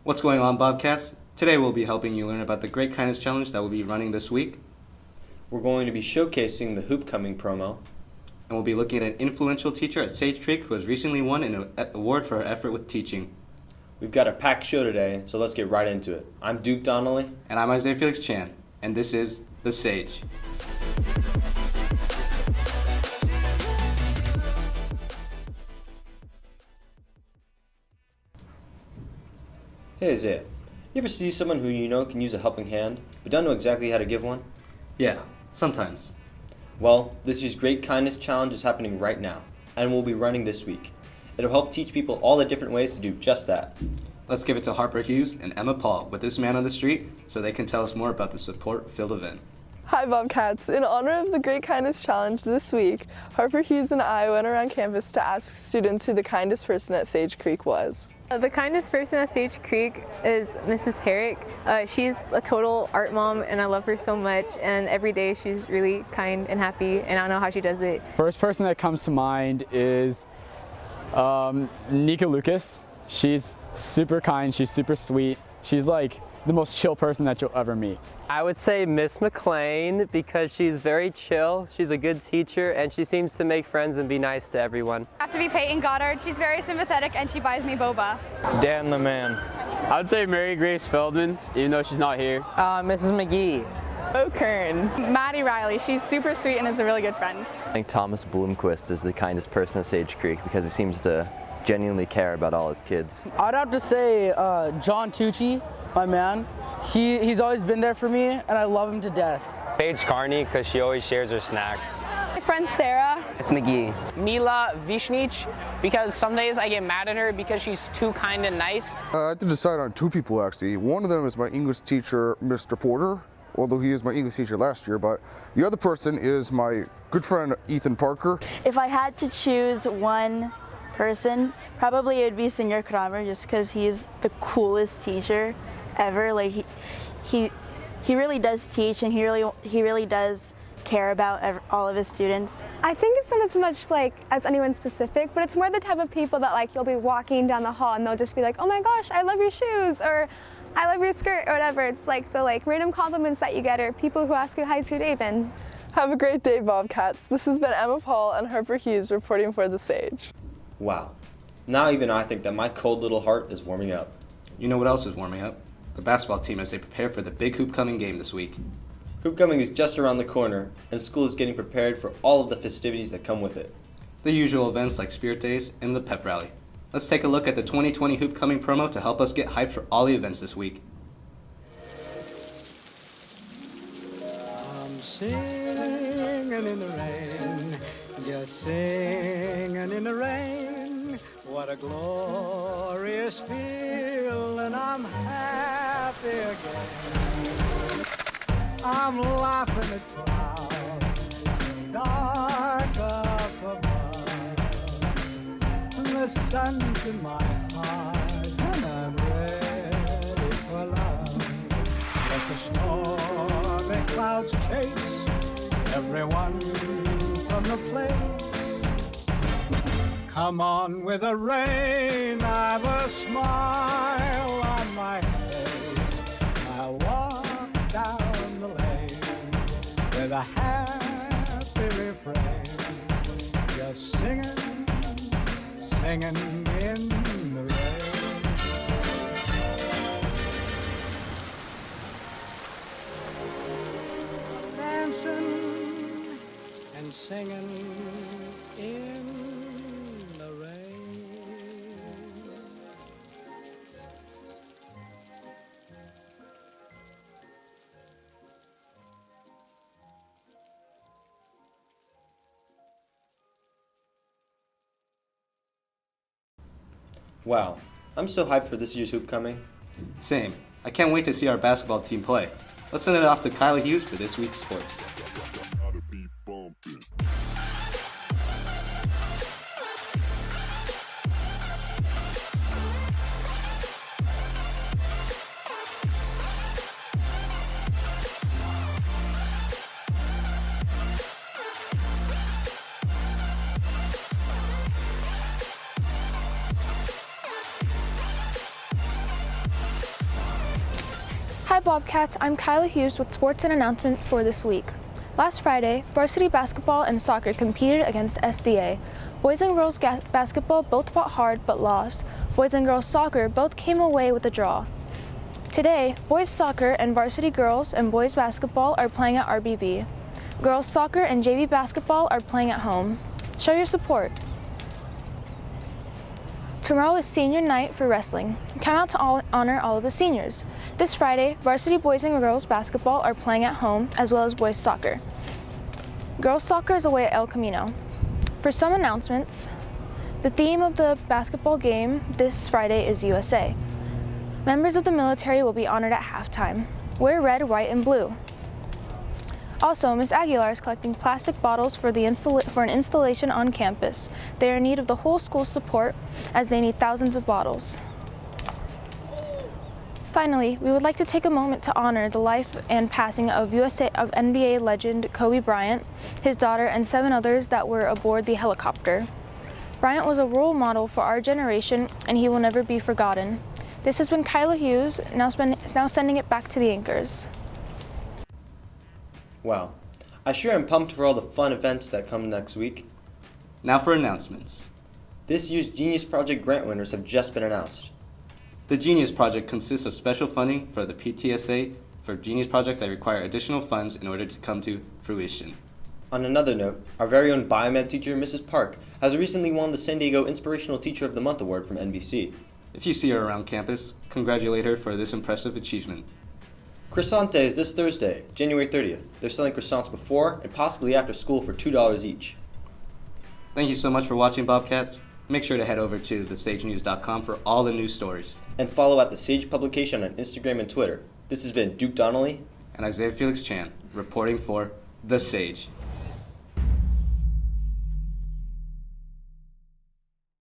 What's going on, Bobcats? Today we'll be helping you learn about the Great Kindness Challenge that will be running this week. We're going to be showcasing the Hoopcoming promo. And we'll be looking at an influential teacher at Sage Creek who has recently won an award for her effort with teaching. We've got a packed show today, so let's get right into it. I'm Duke Donnelly. And I'm Isaiah Felix Chan. And this is The Sage. Hey Isaiah, you ever see someone who you know can use a helping hand, but don't know exactly how to give one? Yeah, sometimes. Well, this year's Great Kindness Challenge is happening right now, and will be running this week. It'll help teach people all the different ways to do just that. Let's give it to Harper Hughes and Emma Paul with This Man on the Street so they can tell us more about the support-filled event. Hi Bobcats! In honor of the Great Kindness Challenge this week, Harper Hughes and I went around campus to ask students who the kindest person at Sage Creek was. The kindest person at Sage Creek is Mrs. Herrick. She's a total art mom and I love her so much, and every day she's really kind and happy, and I don't know how she does it. First person that comes to mind is Nika Lucas. She's super kind, she's super sweet. She's like the most chill person that you'll ever meet. I would say Miss McLean because she's very chill, she's a good teacher, and she seems to make friends and be nice to everyone. I have to be Peyton Goddard. She's very sympathetic and she buys me boba. Dan the man. I would say Mary Grace Feldman, even though she's not here. Mrs. McGee. Bo Kern. Maddie Riley. She's super sweet and is a really good friend. I think Thomas Bloomquist is the kindest person at Sage Creek because he seems to genuinely care about all his kids. I'd have to say John Tucci, my man. He's always been there for me and I love him to death. Paige Carney, because she always shares her snacks. My friend Sarah. Miss McGee. Mila Vishnich, because some days I get mad at her because she's too kind and nice. I had to decide on two people actually. One of them is my English teacher, Mr. Porter, although he is my English teacher last year, but the other person is my good friend, Ethan Parker. If I had to choose one person, probably it would be Senor Kramer, just because he's the coolest teacher ever. Like he really does teach, and he really does care about all of his students. I think it's not as much like as anyone specific, but it's more the type of people that like you'll be walking down the hall and they'll just be like, oh my gosh, I love your shoes, or I love your skirt, or whatever. It's like the random compliments that you get, or people who ask you, how's your day been? Have a great day, Bobcats. This has been Emma Paul and Harper Hughes reporting for The Sage. Wow. Now even I think that my cold little heart is warming up. You know what else is warming up? The basketball team as they prepare for the big Hoopcoming game this week. Hoopcoming is just around the corner, and school is getting prepared for all of the festivities that come with it. The usual events like Spirit Days and the Pep Rally. Let's take a look at the 2020 Hoopcoming promo to help us get hyped for all the events this week. I'm singing in the rain, just singing in the rain. What a glorious feeling, I'm happy again. I'm laughing at clouds so dark up above. And the sun's in my heart and I'm ready for love. Let the stormy clouds chase everyone from the place. Come on with the rain, I've a smile on my face. I walk down the lane with a happy refrain, just singing, singing in the rain. Dancing and singing in the rain. Wow. I'm so hyped for this year's Hoopcoming. Same. I can't wait to see our basketball team play. Let's send it off to Kyla Hughes for this week's sports. Hi Bobcats, I'm Kyla Hughes with sports and announcement for this week. Last Friday, varsity basketball and soccer competed against SDA. Boys and girls basketball both fought hard but lost. Boys and girls soccer both came away with a draw. Today, boys soccer and varsity girls and boys basketball are playing at RBV. Girls soccer and JV basketball are playing at home. Show your support. Tomorrow is senior night for wrestling. Come out to honor all of the seniors. This Friday, varsity boys and girls basketball are playing at home, as well as boys soccer. Girls soccer is away at El Camino. For some announcements, the theme of the basketball game this Friday is USA. Members of the military will be honored at halftime. Wear red, white, and blue. Also, Ms. Aguilar is collecting plastic bottles for an installation on campus. They are in need of the whole school's support as they need thousands of bottles. Finally, we would like to take a moment to honor the life and passing of NBA legend Kobe Bryant, his daughter, and 7 others that were aboard the helicopter. Bryant was a role model for our generation, and he will never be forgotten. This has been Kyla Hughes, now sending it back to the anchors. Wow. I sure am pumped for all the fun events that come next week. Now for announcements. This year's Genius Project grant winners have just been announced. The Genius Project consists of special funding for the PTSA for Genius projects that require additional funds in order to come to fruition. On another note, our very own biomed teacher, Mrs. Park, has recently won the San Diego Inspirational Teacher of the Month award from NBC. If you see her around campus, congratulate her for this impressive achievement. Croissante is this Thursday, January 30th. They're selling croissants before and possibly after school for $2 each. Thank you so much for watching, Bobcats. Make sure to head over to thesagenews.com for all the news stories. And follow at The Sage Publication on Instagram and Twitter. This has been Duke Donnelly and Isaiah Felix Chan reporting for The Sage.